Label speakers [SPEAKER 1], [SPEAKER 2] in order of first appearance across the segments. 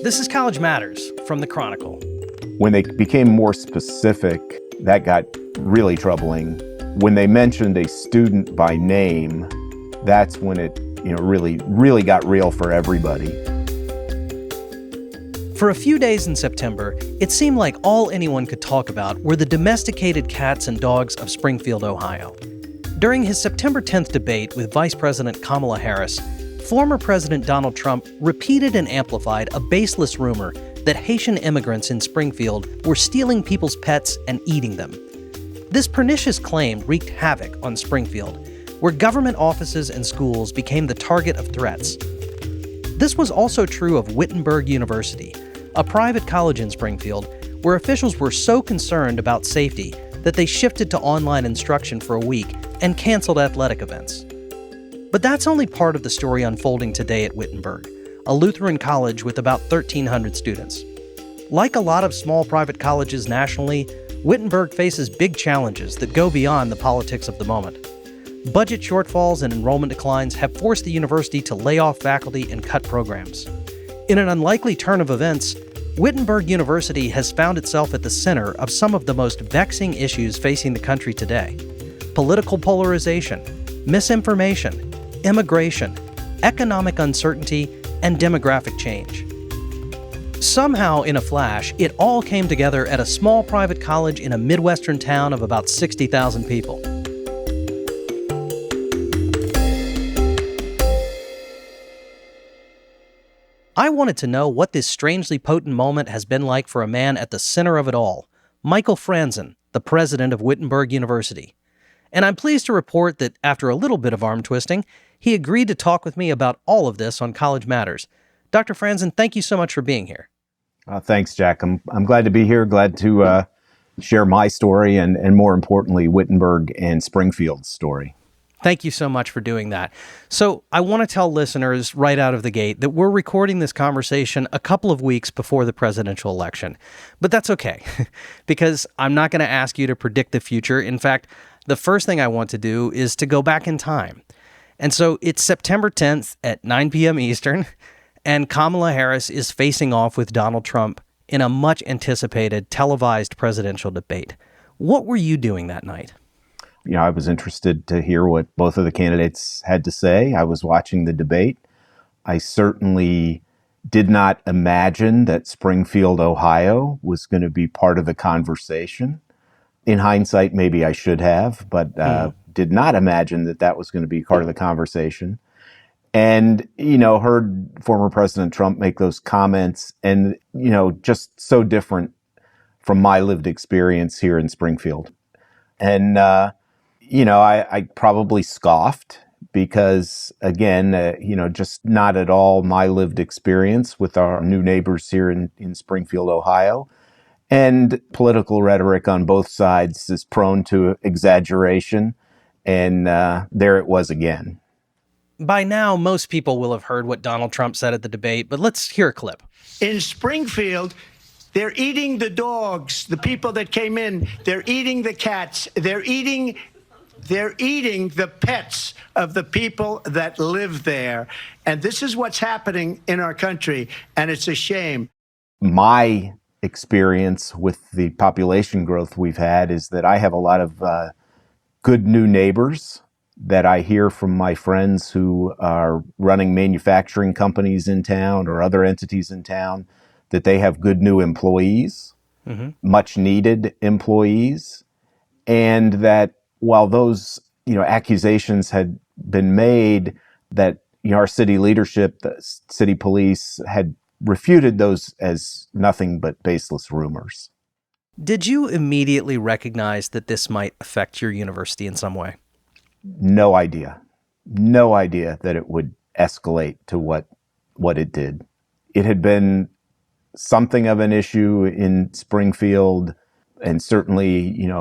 [SPEAKER 1] This is College Matters from the Chronicle.
[SPEAKER 2] When they became more specific, that got really troubling. When they mentioned a student by name, that's when it, really got real for everybody.
[SPEAKER 1] For a few days in September, it seemed like all anyone could talk about were the domesticated cats and dogs of Springfield, Ohio. During his September 10th debate with Vice President Kamala Harris, former President Donald Trump repeated and amplified a baseless rumor that Haitian immigrants in Springfield were stealing people's pets and eating them. This pernicious claim wreaked havoc on Springfield, where government offices and schools became the target of threats. This was also true of Wittenberg University, a private college in Springfield, where officials were so concerned about safety that they shifted to online instruction for a week and canceled athletic events. But that's only part of the story unfolding today at Wittenberg, a Lutheran college with about 1,300 students. Like a lot of small private colleges nationally, Wittenberg faces big challenges that go beyond the politics of the moment. Budget shortfalls and enrollment declines have forced the university to lay off faculty and cut programs. In an unlikely turn of events, Wittenberg University has found itself at the center of some of the most vexing issues facing the country today: political polarization, misinformation, immigration, economic uncertainty, and demographic change. Somehow, in a flash, it all came together at a small private college in a Midwestern town of about 60,000 people. I wanted to know what this strangely potent moment has been like for a man at the center of it all, Michael Frandsen, the president of Wittenberg University. And I'm pleased to report that after a little bit of arm twisting, he agreed to talk with me about all of this on College Matters. Dr. Frandsen, thank you so much for being here.
[SPEAKER 2] Thanks, Jack. I'm glad to be here, glad to share my story and more importantly, Wittenberg and Springfield's story.
[SPEAKER 1] Thank you so much for doing that. So I want to tell listeners right out of the gate that we're recording this conversation a couple of weeks before the presidential election. But that's okay, because I'm not going to ask you to predict the future. In fact, the first thing I want to do is to go back in time. And so it's September 10th at 9 p.m. Eastern, and Kamala Harris is facing off with Donald Trump in a much-anticipated televised presidential debate. What were you doing that night?
[SPEAKER 2] I was interested to hear what both of the candidates had to say. I was watching the debate. I certainly did not imagine that Springfield, Ohio was going to be part of the conversation. In hindsight, maybe I should have, but did not imagine that was going to be part of the conversation. And, heard former President Trump make those comments and, just so different from my lived experience here in Springfield. And, I probably scoffed because, again, just not at all my lived experience with our new neighbors here in Springfield, Ohio. And political rhetoric on both sides is prone to exaggeration. And there it was again.
[SPEAKER 1] By now, most people will have heard what Donald Trump said at the debate, but let's hear a clip.
[SPEAKER 3] In Springfield, they're eating the dogs, the people that came in. They're eating the cats. They're eating the pets of the people that live there. And this is what's happening in our country, and it's a shame.
[SPEAKER 2] My experience with the population growth we've had is that I have a lot of good new neighbors that I hear from my friends who are running manufacturing companies in town or other entities in town, that they have good new employees, much needed employees, and that while those, accusations had been made that, our city leadership, the city police had refuted those as nothing but baseless rumors.
[SPEAKER 1] Did you immediately recognize that this might affect your university in some way?
[SPEAKER 2] No idea. No idea that it would escalate to what it did. It had been something of an issue in Springfield, and certainly,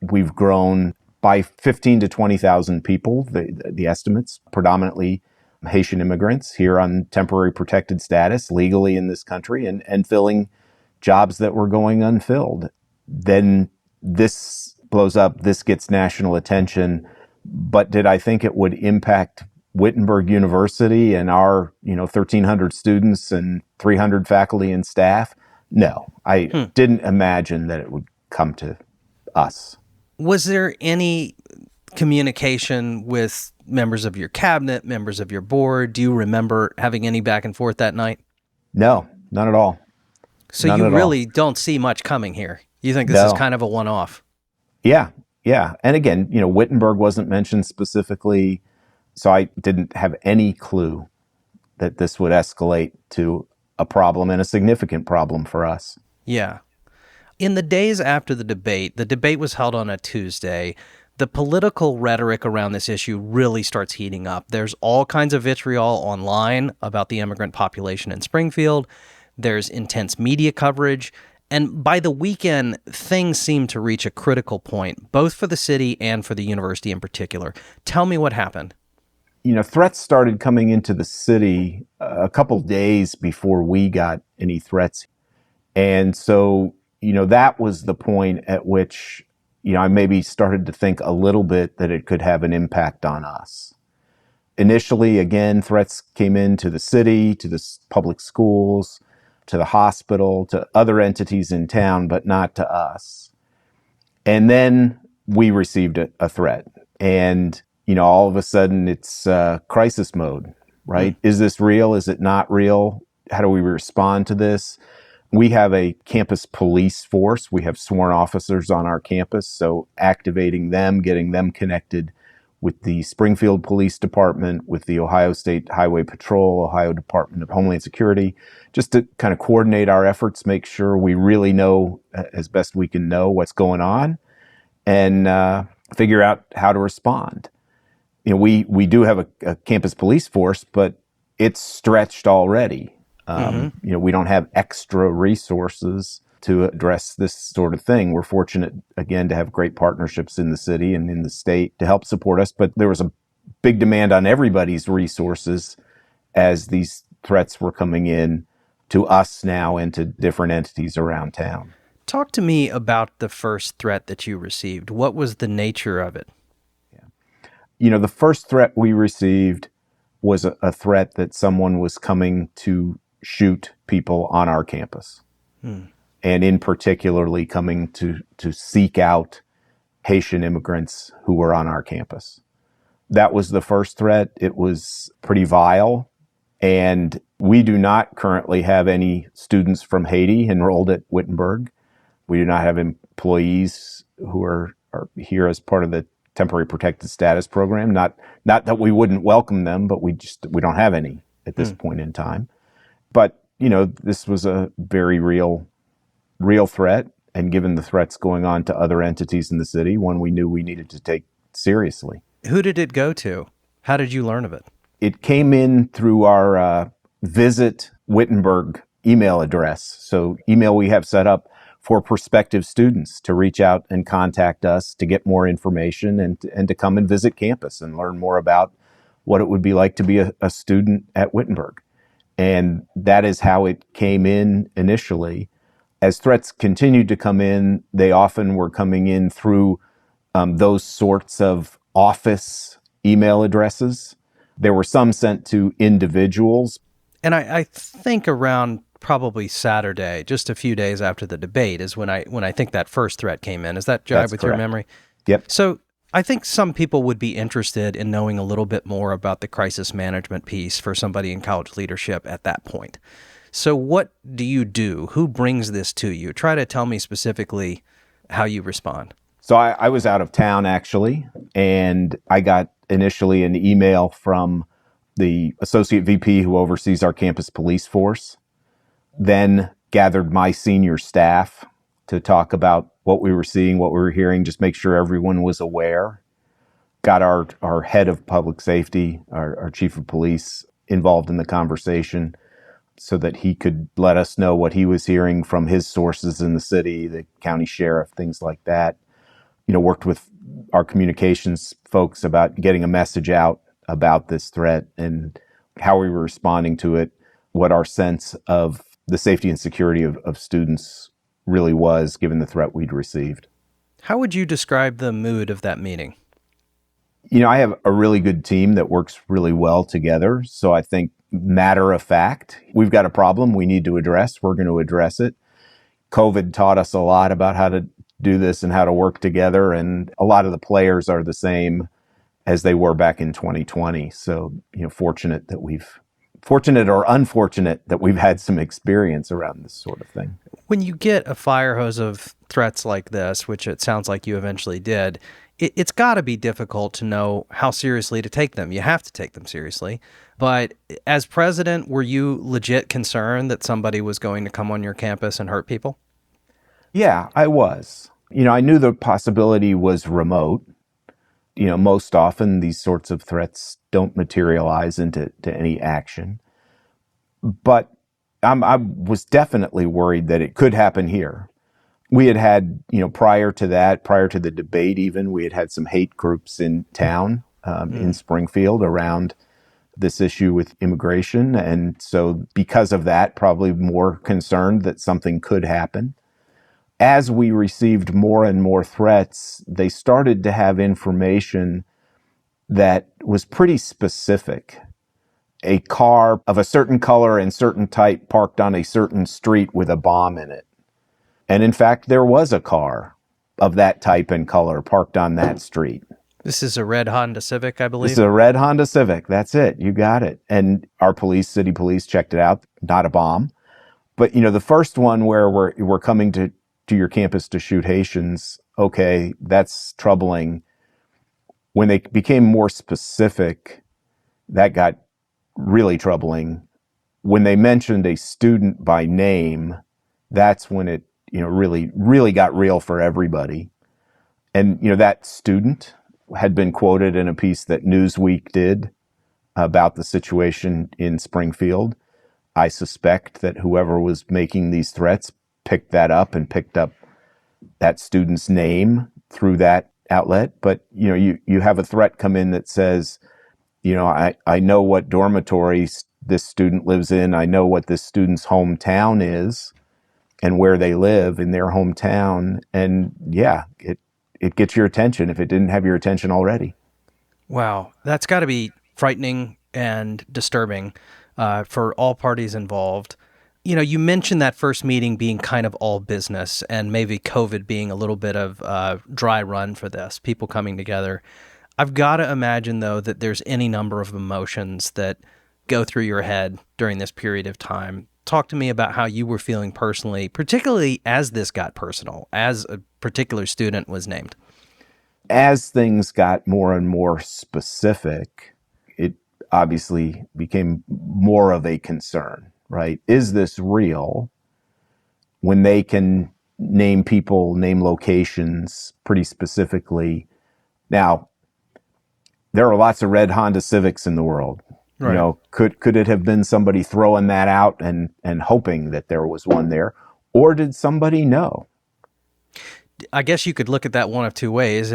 [SPEAKER 2] we've grown by 15 to 20,000 people, the estimates, predominantly Haitian immigrants here on temporary protected status legally in this country and filling jobs that were going unfilled. Then this blows up, this gets national attention. But did I think it would impact Wittenberg University and our, 1,300 students and 300 faculty and staff, no, I didn't imagine that it would come to us.
[SPEAKER 1] Was there any communication with members of your cabinet, members of your board? Do you remember having any back and forth that night?
[SPEAKER 2] No, none at all.
[SPEAKER 1] So
[SPEAKER 2] None
[SPEAKER 1] you
[SPEAKER 2] at
[SPEAKER 1] really don't see much coming here. You think this
[SPEAKER 2] No.
[SPEAKER 1] is kind of a one-off?
[SPEAKER 2] Yeah. And again, Wittenberg wasn't mentioned specifically, so I didn't have any clue that this would escalate to a problem, and a significant problem for us.
[SPEAKER 1] Yeah. In the days after the debate was held on a Tuesday. The political rhetoric around this issue really starts heating up. There's all kinds of vitriol online about the immigrant population in Springfield. There's intense media coverage. And by the weekend, things seem to reach a critical point, both for the city and for the university in particular. Tell me what happened.
[SPEAKER 2] Threats started coming into the city a couple days before we got any threats. And so, that was the point at which, I maybe started to think a little bit that it could have an impact on us. Initially, again, threats came into the city, to the public schools, to the hospital, to other entities in town, but not to us. And then we received a threat. And, all of a sudden it's crisis mode, right? Is this real? Is it not real? How do we respond to this? We have a campus police force. We have sworn officers on our campus. So activating them, getting them connected with the Springfield Police Department, with the Ohio State Highway Patrol, Ohio Department of Homeland Security, just to kind of coordinate our efforts, make sure we really know as best we can know what's going on, and figure out how to respond. We do have a campus police force, but it's stretched already. We don't have extra resources to address this sort of thing. We're fortunate, again, to have great partnerships in the city and in the state to help support us. But there was a big demand on everybody's resources as these threats were coming in to us now and to different entities around town.
[SPEAKER 1] Talk to me about the first threat that you received. What was the nature of it?
[SPEAKER 2] The first threat we received was a threat that someone was coming to shoot people on our campus. And in particularly coming to seek out Haitian immigrants who were on our campus. That was the first threat. It was pretty vile. And we do not currently have any students from Haiti enrolled at Wittenberg. We do not have employees who are here as part of the temporary protected status program. Not that we wouldn't welcome them, but we don't have any at this point in time. But, this was a very real threat. And given the threats going on to other entities in the city, one we knew we needed to take seriously.
[SPEAKER 1] Who did it go to? How did you learn of it?
[SPEAKER 2] It came in through our Visit Wittenberg email address. So email we have set up for prospective students to reach out and contact us to get more information and to come and visit campus and learn more about what it would be like to be a student at Wittenberg. And that is how it came in initially. As threats continued to come in, they often were coming in through those sorts of office email addresses. There were some sent to individuals.
[SPEAKER 1] And I think around probably Saturday, just a few days after the debate, is when I think that first threat came in. Is that jive with your memory?
[SPEAKER 2] Yep.
[SPEAKER 1] So I think some people would be interested in knowing a little bit more about the crisis management piece for somebody in college leadership at that point. So what do you do? Who brings this to you? Try to tell me specifically how you respond.
[SPEAKER 2] So I was out of town, actually, and I got initially an email from the associate VP who oversees our campus police force, then gathered my senior staff to talk about what we were seeing, what we were hearing, just make sure everyone was aware. Got our head of public safety, our chief of police, involved in the conversation so that he could let us know what he was hearing from his sources in the city, the county sheriff, things like that. Worked with our communications folks about getting a message out about this threat and how we were responding to it, what our sense of the safety and security of students really was, given the threat we'd received.
[SPEAKER 1] How would you describe the mood of that meeting?
[SPEAKER 2] I have a really good team that works really well together. So I think matter of fact, we've got a problem we need to address. We're going to address it. COVID taught us a lot about how to do this and how to work together. And a lot of the players are the same as they were back in 2020. So, fortunate or unfortunate that we've had some experience around this sort of thing.
[SPEAKER 1] When you get a fire hose of threats like this, which it sounds like you eventually did, it's got to be difficult to know how seriously to take them. You have to take them seriously. But as president, were you legit concerned that somebody was going to come on your campus and hurt people?
[SPEAKER 2] Yeah, I was. I knew the possibility was remote. Most often these sorts of threats don't materialize into any action. But I was definitely worried that it could happen here. We had, prior to the debate even, we had some hate groups in town, in Springfield around this issue with immigration. And so because of that, probably more concerned that something could happen. As we received more and more threats, they started to have information that was pretty specific. A car of a certain color and certain type parked on a certain street with a bomb in it. And in fact, there was a car of that type and color parked on that street.
[SPEAKER 1] This is a red Honda Civic, I believe.
[SPEAKER 2] This is a red Honda Civic. That's it. You got it. And our city police checked it out. Not a bomb. But, the first one where we're coming to your campus to shoot Haitians, okay, that's troubling. When they became more specific, that got really troubling. When they mentioned a student by name, that's when it, really, really got real for everybody. And, that student had been quoted in a piece that Newsweek did about the situation in Springfield. I suspect that whoever was making these threats picked that up and picked up that student's name through that outlet. But, you have a threat come in that says, I know what dormitory this student lives in. I know what this student's hometown is and where they live in their hometown. And yeah, it gets your attention if it didn't have your attention already.
[SPEAKER 1] Wow. That's got to be frightening and disturbing for all parties involved. You mentioned that first meeting being kind of all business and maybe COVID being a little bit of a dry run for this, people coming together. I've got to imagine, though, that there's any number of emotions that go through your head during this period of time. Talk to me about how you were feeling personally, particularly as this got personal, as a particular student was named.
[SPEAKER 2] As things got more and more specific, it obviously became more of a concern, right? Is this real? When they can name people, name locations pretty specifically. Now, there are lots of red Honda Civics in the world. Right. Could it have been somebody throwing that out and hoping that there was one there? Or did somebody know?
[SPEAKER 1] I guess you could look at that one of two ways.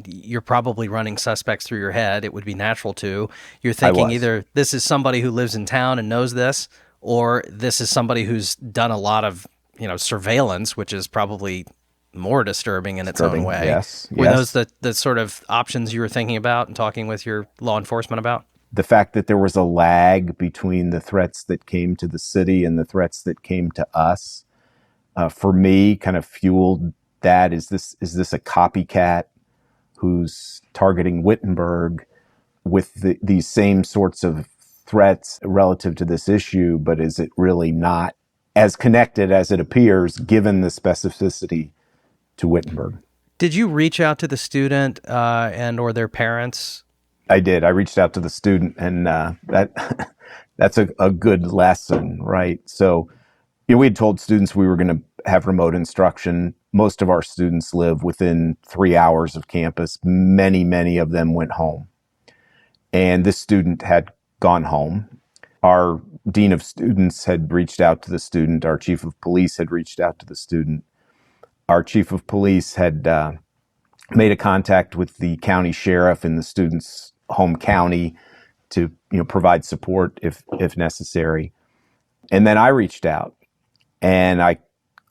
[SPEAKER 1] You're probably running suspects through your head. It would be natural to. You're thinking either this is somebody who lives in town and knows this, or this is somebody who's done a lot of, surveillance, which is probably more disturbing in its own way.
[SPEAKER 2] Yes.
[SPEAKER 1] Were those the sort of options you were thinking about and talking with your law enforcement about?
[SPEAKER 2] The fact that there was a lag between the threats that came to the city and the threats that came to us, for me, kind of fueled that. Is this a copycat who's targeting Wittenberg with these same sorts of threats relative to this issue, but is it really not as connected as it appears given the specificity to Wittenberg?
[SPEAKER 1] Did you reach out to the student and or their parents?
[SPEAKER 2] I did. I reached out to the student, and that's a good lesson, right? So, we had told students we were going to have remote instruction. Most of our students live within 3 hours of campus. Many, many of them went home. And this student had gone home. Our dean of students had reached out to the student. Our chief of police had reached out to the student. Our chief of police had made a contact with the county sheriff in the student's home county to provide support if necessary. And then I reached out and I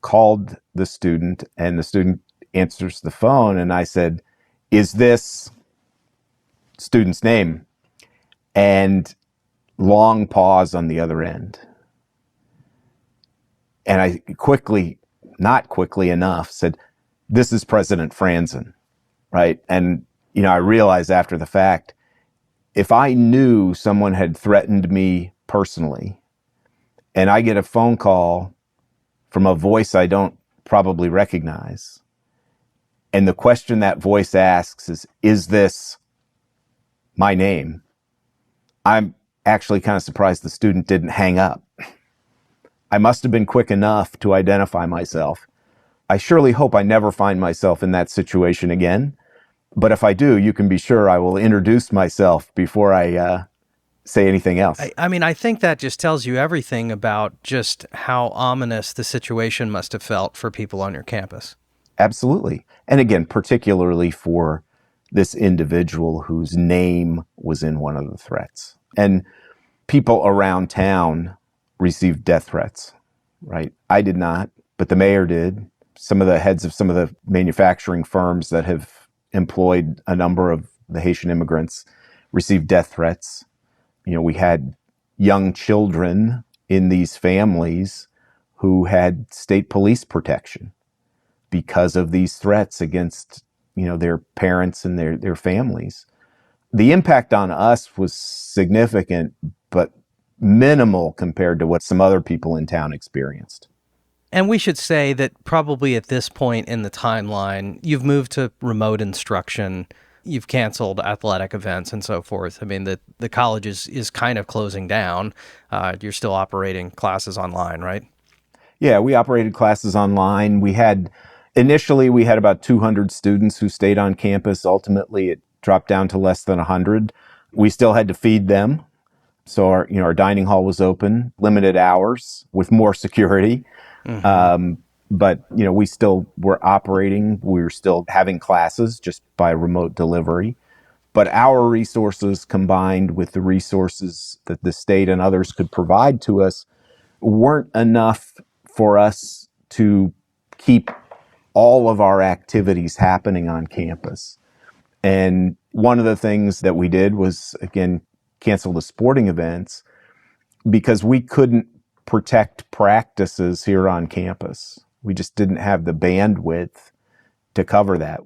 [SPEAKER 2] called the student, and the student answers the phone, and I said, is this student's name, and long pause on the other end. And I quickly, not quickly enough, said, "This is President Frandsen," right? And, I realized after the fact, if I knew someone had threatened me personally, and I get a phone call from a voice I don't probably recognize, and the question that voice asks is this my name? I'm actually kind of surprised the student didn't hang up. I must have been quick enough to identify myself. I surely hope I never find myself in that situation again. But if I do, you can be sure I will introduce myself before I say anything else.
[SPEAKER 1] I think that just tells you everything about just how ominous the situation must have felt for people on your campus.
[SPEAKER 2] Absolutely. And again, particularly for this individual whose name was in one of the threats. And people around town received death threats, right? I did not, but the mayor did. Some of the heads of some of the manufacturing firms that have employed a number of the Haitian immigrants received death threats. We had young children in these families who had state police protection because of these threats against, their parents and their families. The impact on us was significant, but minimal compared to what some other people in town experienced.
[SPEAKER 1] And we should say that probably at this point in the timeline, you've moved to remote instruction, you've canceled athletic events and so forth. The college is kind of closing down. You're still operating classes online, right?
[SPEAKER 2] Yeah, we operated classes online. Initially we had about 200 students who stayed on campus. Ultimately, it dropped down to less than 100. We still had to feed them. So our dining hall was open, limited hours with more security. Mm-hmm. But we still were operating. We were still having classes just by remote delivery. But our resources combined with the resources that the state and others could provide to us weren't enough for us to keep all of our activities happening on campus. And one of the things that we did was, again, cancel the sporting events because we couldn't protect practices here on campus. We just didn't have the bandwidth to cover that.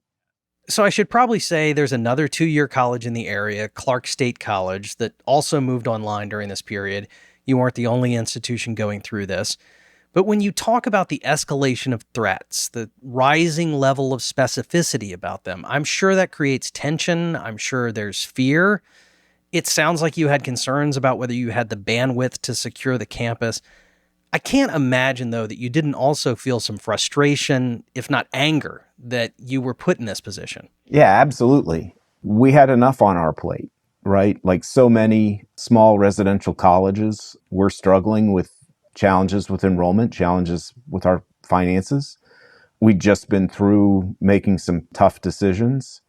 [SPEAKER 1] So I should probably say there's another 2-year college in the area, Clark State College, that also moved online during this period. You weren't the only institution going through this. But when you talk about the escalation of threats, the rising level of specificity about them, I'm sure that creates tension. I'm sure there's fear. It sounds like you had concerns about whether you had the bandwidth to secure the campus. I can't imagine, though, that you didn't also feel some frustration, if not anger, that you were put in this position.
[SPEAKER 2] Yeah, absolutely. We had enough on our plate, right? Like so many small residential colleges, we're struggling with challenges with enrollment, challenges with our finances. We'd just been through making some tough decisions.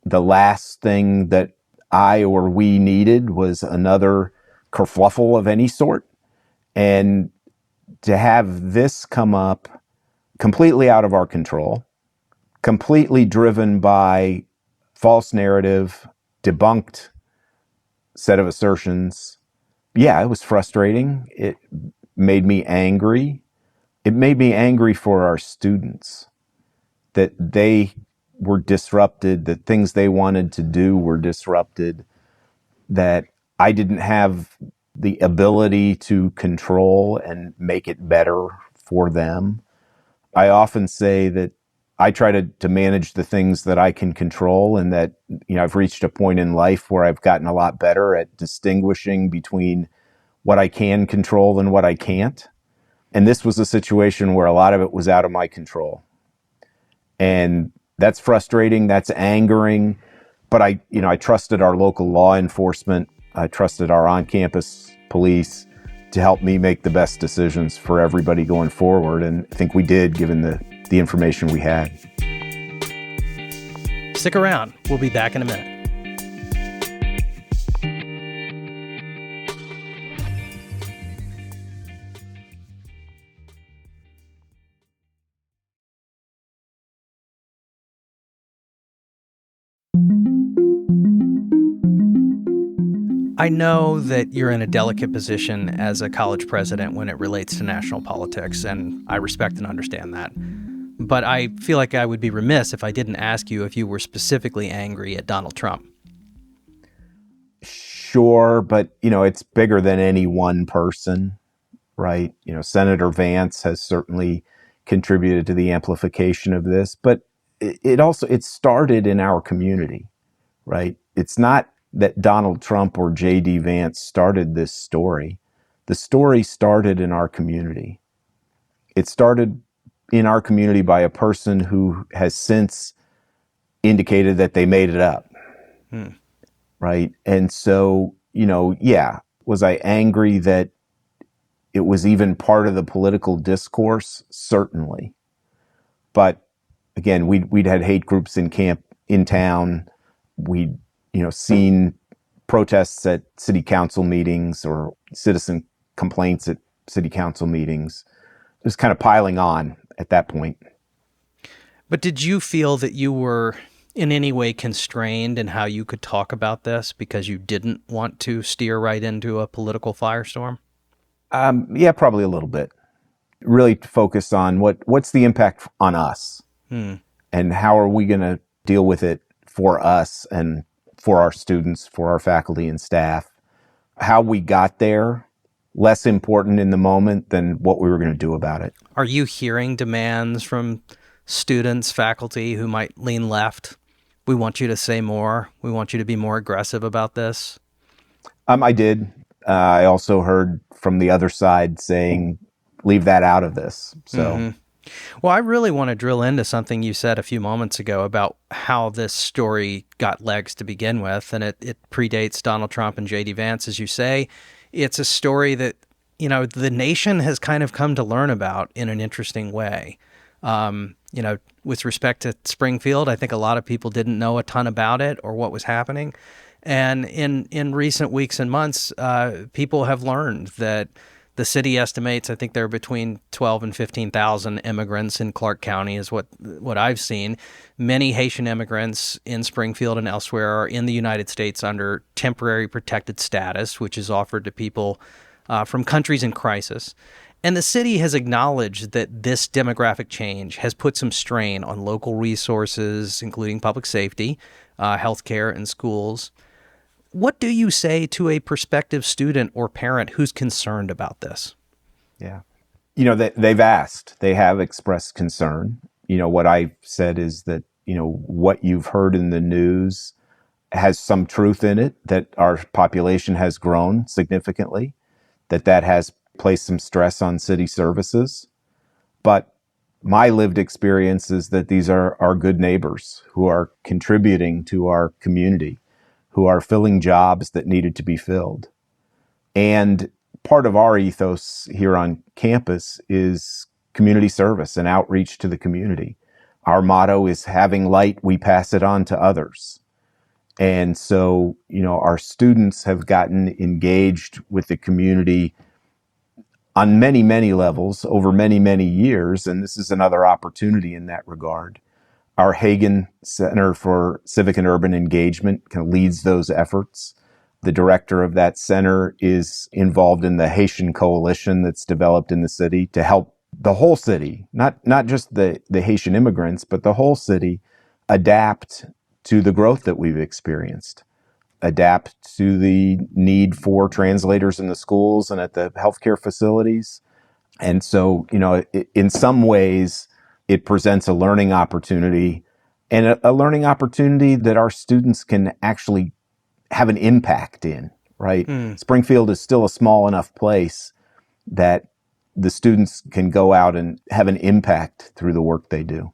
[SPEAKER 2] The last thing that I or we needed was another kerfluffle of any sort. And to have this come up completely out of our control, completely driven by false narrative, debunked set of assertions, yeah, it was frustrating. It made me angry. It made me angry for our students that they were disrupted, that things they wanted to do were disrupted, that I didn't have the ability to control and make it better for them. I often say that I try to manage the things that I can control, and that, I've reached a point in life where I've gotten a lot better at distinguishing between what I can control and what I can't. And this was a situation where a lot of it was out of my control. And that's frustrating, that's angering, but I trusted our local law enforcement. I trusted our on-campus police to help me make the best decisions for everybody going forward. And I think we did, given the information we had.
[SPEAKER 1] Stick around. We'll be back in a minute. I know that you're in a delicate position as a college president when it relates to national politics, and I respect and understand that. But I feel like I would be remiss if I didn't ask you if you were specifically angry at Donald Trump.
[SPEAKER 2] Sure, but, it's bigger than any one person, right? Senator Vance has certainly contributed to the amplification of this, but it started in our community, right? It's not that Donald Trump or J.D. Vance started this story. The story started in our community. It started in our community by a person who has since indicated that they made it up, right? And so, was I angry that it was even part of the political discourse? Certainly. But again, we'd had hate groups in town. We'd, seen protests at city council meetings or citizen complaints at city council meetings. It was kind of piling on at that point.
[SPEAKER 1] But did you feel that you were in any way constrained in how you could talk about this because you didn't want to steer right into a political firestorm?
[SPEAKER 2] Yeah, probably a little bit. Really focus on what's the impact on us and how are we going to deal with it for us and for our students, for our faculty and staff. How we got there, less important in the moment than what we were going to do about it.
[SPEAKER 1] Are you hearing demands from students, faculty who might lean left? We want you to say more. We want you to be more aggressive about this.
[SPEAKER 2] I did. I also heard from the other side saying, leave that out of this. So,
[SPEAKER 1] Well, I really want to drill into something you said a few moments ago about how this story got legs to begin with. And it predates Donald Trump and J.D. Vance, as you say. It's a story that, the nation has kind of come to learn about in an interesting way. With respect to Springfield, I think a lot of people didn't know a ton about it or what was happening. And in recent weeks and months, people have learned that the city estimates, I think there are between 12 and 15,000 immigrants in Clark County is what I've seen. Many Haitian immigrants in Springfield and elsewhere are in the United States under temporary protected status, which is offered to people from countries in crisis. And the city has acknowledged that this demographic change has put some strain on local resources, including public safety, healthcare, and schools. What do you say to a prospective student or parent who's concerned about this?
[SPEAKER 2] Yeah. They've asked. They have expressed concern. What I said is that, what you've heard in the news has some truth in it, that our population has grown significantly, that has placed some stress on city services. But my lived experience is that these are our good neighbors who are contributing to our community, who are filling jobs that needed to be filled. And part of our ethos here on campus is community service and outreach to the community. Our motto is having light, we pass it on to others. And so, our students have gotten engaged with the community on many, many levels over many, many years. And this is another opportunity in that regard. Our Hagen Center for Civic and Urban Engagement kind of leads those efforts. The director of that center is involved in the Haitian coalition that's developed in the city to help the whole city, not just the Haitian immigrants, but the whole city adapt to the growth that we've experienced, adapt to the need for translators in the schools and at the healthcare facilities. And so, in some ways, it presents a learning opportunity and a learning opportunity that our students can actually have an impact in, right? Springfield is still a small enough place that the students can go out and have an impact through the work they do.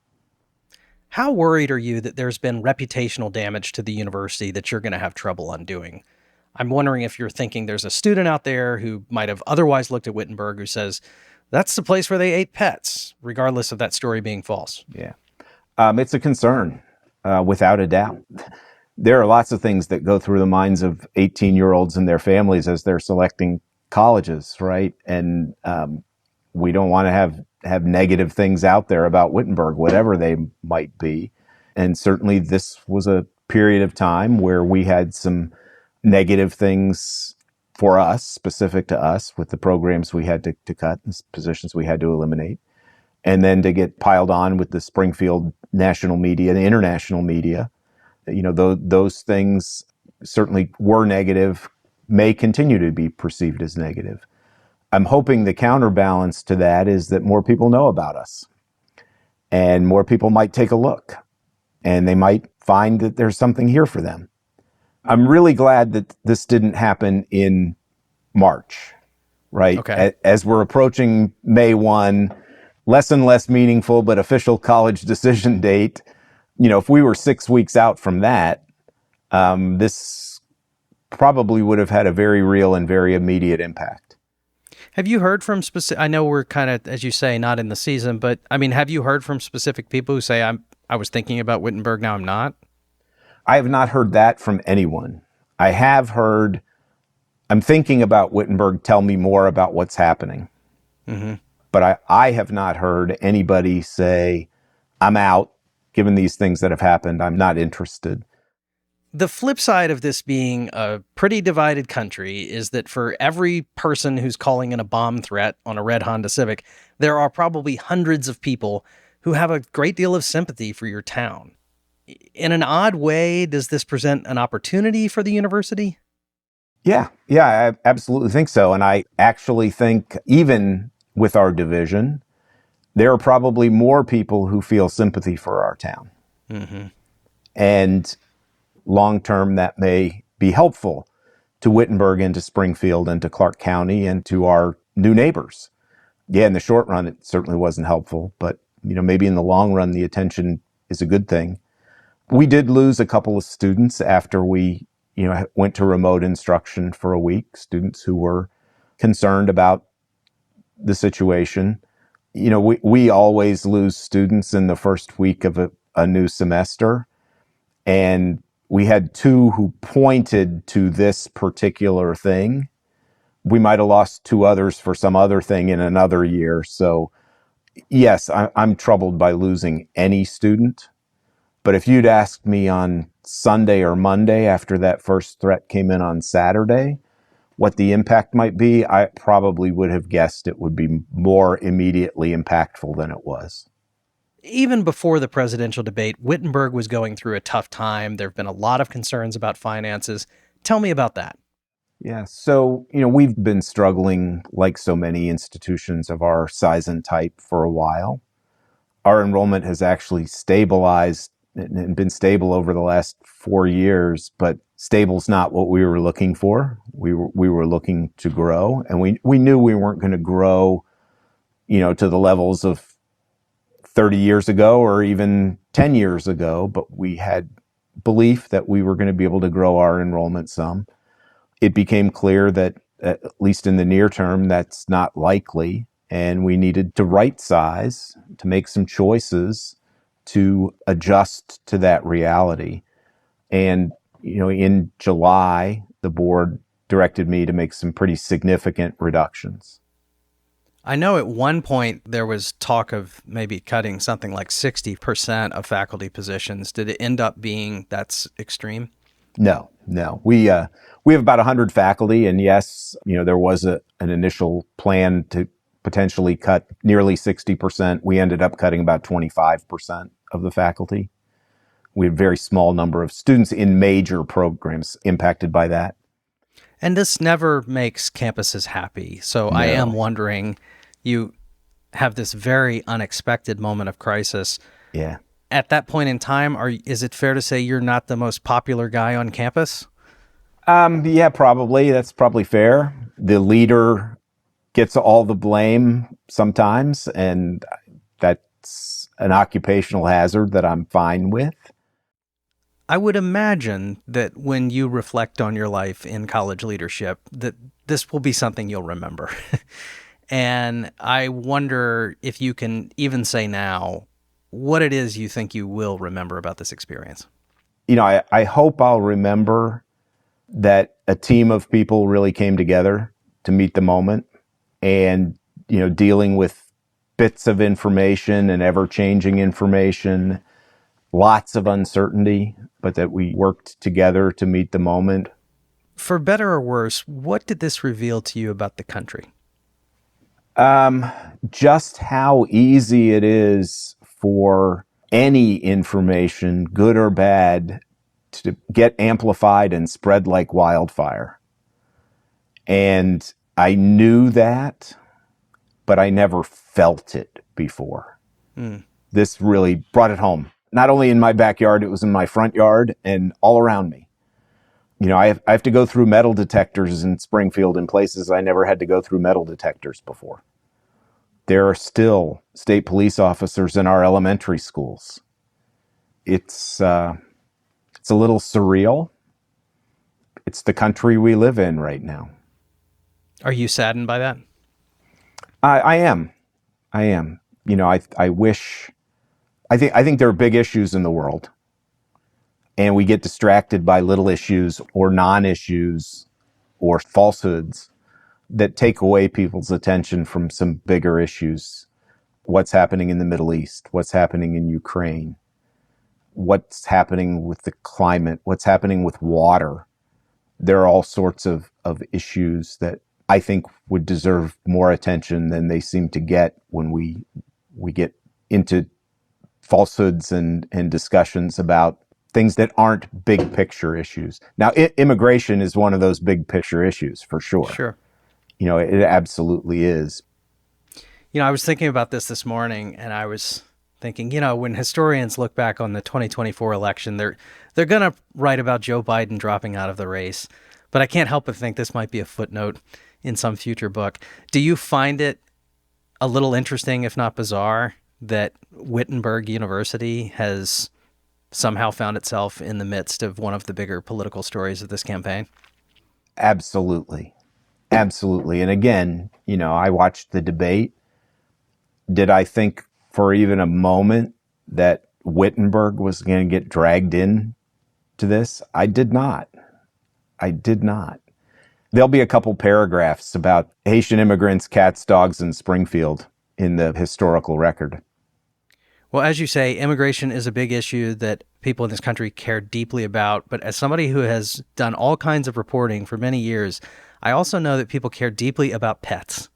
[SPEAKER 1] How worried are you that there's been reputational damage to the university that you're going to have trouble undoing? I'm wondering if you're thinking there's a student out there who might have otherwise looked at Wittenberg who says, that's the place where they ate pets, regardless of that story being false.
[SPEAKER 2] Yeah. It's a concern, without a doubt. There are lots of things that go through the minds of 18-year-olds and their families as they're selecting colleges, right? And we don't want to have negative things out there about Wittenberg, whatever they might be. And certainly this was a period of time where we had some negative things for us, specific to us, with the programs we had to cut, the positions we had to eliminate, and then to get piled on with the Springfield national media, the international media. Those things certainly were negative, may continue to be perceived as negative. I'm hoping the counterbalance to that is that more people know about us and more people might take a look and they might find that there's something here for them. I'm really glad that this didn't happen in March, right?
[SPEAKER 1] Okay.
[SPEAKER 2] As we're approaching May 1, less and less meaningful, but official college decision date. If we were 6 weeks out from that, this probably would have had a very real and very immediate impact.
[SPEAKER 1] Have you heard from I know we're kind of, as you say, not in the season, but I mean, have you heard from specific people who say, I was thinking about Wittenberg, now I'm not?
[SPEAKER 2] I have not heard that from anyone. I have heard, I'm thinking about Wittenberg, tell me more about what's happening.
[SPEAKER 1] Mm-hmm.
[SPEAKER 2] But I have not heard anybody say, I'm out, given these things that have happened, I'm not interested.
[SPEAKER 1] The flip side of this being a pretty divided country is that for every person who's calling in a bomb threat on a red Honda Civic, there are probably hundreds of people who have a great deal of sympathy for your town. In an odd way, does this present an opportunity for the university?
[SPEAKER 2] Yeah, I absolutely think so. And I actually think even with our division, there are probably more people who feel sympathy for our town.
[SPEAKER 1] Mm-hmm.
[SPEAKER 2] And long-term, that may be helpful to Wittenberg and to Springfield and to Clark County and to our new neighbors. Yeah, in the short run, it certainly wasn't helpful, but maybe in the long run, the attention is a good thing. We did lose a couple of students after we, went to remote instruction for a week, students who were concerned about the situation. We always lose students in the first week of a new semester, and we had two who pointed to this particular thing. We might have lost two others for some other thing in another year. So yes, I'm troubled by losing any student. But if you'd asked me on Sunday or Monday after that first threat came in on Saturday, what the impact might be, I probably would have guessed it would be more immediately impactful than it was.
[SPEAKER 1] Even before the presidential debate, Wittenberg was going through a tough time. There have been a lot of concerns about finances. Tell me about that.
[SPEAKER 2] Yeah, so, we've been struggling like so many institutions of our size and type for a while. Our enrollment has actually stabilized and been stable over the last 4 years, but stable's not what we were looking for. We were looking to grow, and we knew we weren't going to grow, to the levels of 30 years ago or even 10 years ago, but we had belief that we were going to be able to grow our enrollment some. It became clear that, at least in the near term, that's not likely, and we needed to right size, to make some choices to adjust to that reality. And, in July, the board directed me to make some pretty significant reductions.
[SPEAKER 1] I know at one point there was talk of maybe cutting something like 60% of faculty positions. Did it end up being that's extreme?
[SPEAKER 2] No. We have about 100 faculty, and yes, there was an initial plan to potentially cut nearly 60%. We ended up cutting about 25% of the faculty. We had a very small number of students in major programs impacted by that.
[SPEAKER 1] And this never makes campuses happy. So
[SPEAKER 2] No.
[SPEAKER 1] I am wondering, you have this very unexpected moment of crisis.
[SPEAKER 2] Yeah.
[SPEAKER 1] At that point in time, is it fair to say you're not the most popular guy on campus?
[SPEAKER 2] Yeah, probably. That's probably fair. The leader gets all the blame sometimes, and that's an occupational hazard that I'm fine with.
[SPEAKER 1] I would imagine that when you reflect on your life in college leadership, that this will be something you'll remember. And I wonder if you can even say now what it is you think you will remember about this experience.
[SPEAKER 2] I hope I'll remember that a team of people really came together to meet the moment, and, dealing with bits of information and ever-changing information, lots of uncertainty, but that we worked together to meet the moment.
[SPEAKER 1] For better or worse, what did this reveal to you about the country?
[SPEAKER 2] Just how easy it is for any information, good or bad, to get amplified and spread like wildfire. And I knew that, but I never felt it before. This really brought it home. Not only in my backyard, it was in my front yard and all around me. You know, I have to go through metal detectors in Springfield in places I never had to go through metal detectors before. There are still state police officers in our elementary schools. It's a little surreal. It's the country we live in right now.
[SPEAKER 1] Are you saddened by that?
[SPEAKER 2] I am. You know, I think there are big issues in the world, and we get distracted by little issues or non-issues or falsehoods that take away people's attention from some bigger issues. What's happening in the Middle East? What's happening in Ukraine? What's happening with the climate? What's happening with water? There are all sorts of issues that I think would deserve more attention than they seem to get when we get into falsehoods and discussions about things that aren't big picture issues. Now, immigration is one of those big picture issues for sure.
[SPEAKER 1] Sure.
[SPEAKER 2] You know, it absolutely is.
[SPEAKER 1] You know, I was thinking about this morning, and I was thinking, you know, when historians look back on the 2024 election, they're going to write about Joe Biden dropping out of the race. But I can't help but think this might be a footnote in some future book. Do you find it a little interesting, if not bizarre, that Wittenberg University has somehow found itself in the midst of one of the bigger political stories of this campaign?
[SPEAKER 2] Absolutely. Absolutely. And again, you know, I watched the debate. Did I think for even a moment that Wittenberg was going to get dragged in to this? I did not. There'll be a couple paragraphs about Haitian immigrants, cats, dogs, and Springfield in the historical record.
[SPEAKER 1] Well, as you say, immigration is a big issue that people in this country care deeply about. But as somebody who has done all kinds of reporting for many years, I also know that people care deeply about pets,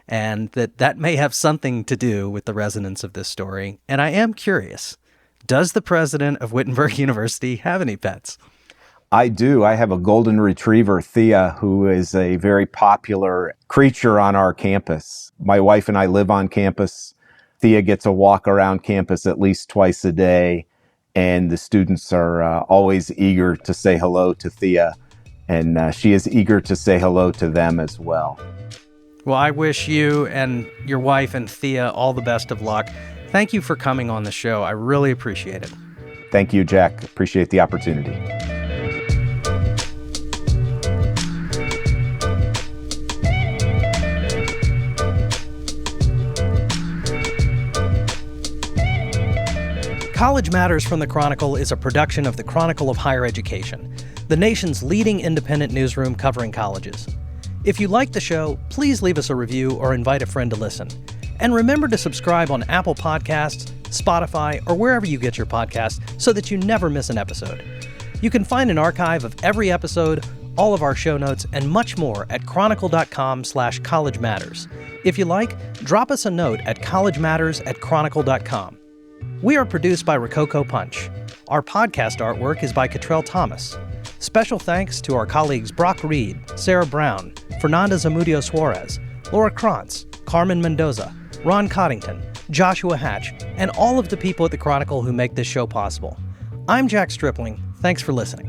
[SPEAKER 1] and that may have something to do with the resonance of this story. And I am curious, does the president of Wittenberg University have any pets?
[SPEAKER 2] I do. I have a golden retriever, Thea, who is a very popular creature on our campus. My wife and I live on campus. Thea gets a walk around campus at least twice a day, and the students are always eager to say hello to Thea, and she is eager to say hello to them as well.
[SPEAKER 1] Well, I wish you and your wife and Thea all the best of luck. Thank you for coming on the show. I really appreciate it.
[SPEAKER 2] Thank you, Jack. Appreciate the opportunity.
[SPEAKER 1] College Matters from the Chronicle is a production of the Chronicle of Higher Education, the nation's leading independent newsroom covering colleges. If you like the show, please leave us a review or invite a friend to listen. And remember to subscribe on Apple Podcasts, Spotify, or wherever you get your podcasts so that you never miss an episode. You can find an archive of every episode, all of our show notes, and much more at chronicle.com/College Matters. If you like, drop us a note at collegematters@chronicle.com. We are produced by Rococo Punch. Our podcast artwork is by Cottrell Thomas. Special thanks to our colleagues Brock Reed, Sarah Brown, Fernanda Zamudio Suarez, Laura Krantz, Carmen Mendoza, Ron Coddington, Joshua Hatch, and all of the people at the Chronicle who make this show possible. I'm Jack Stripling. Thanks for listening.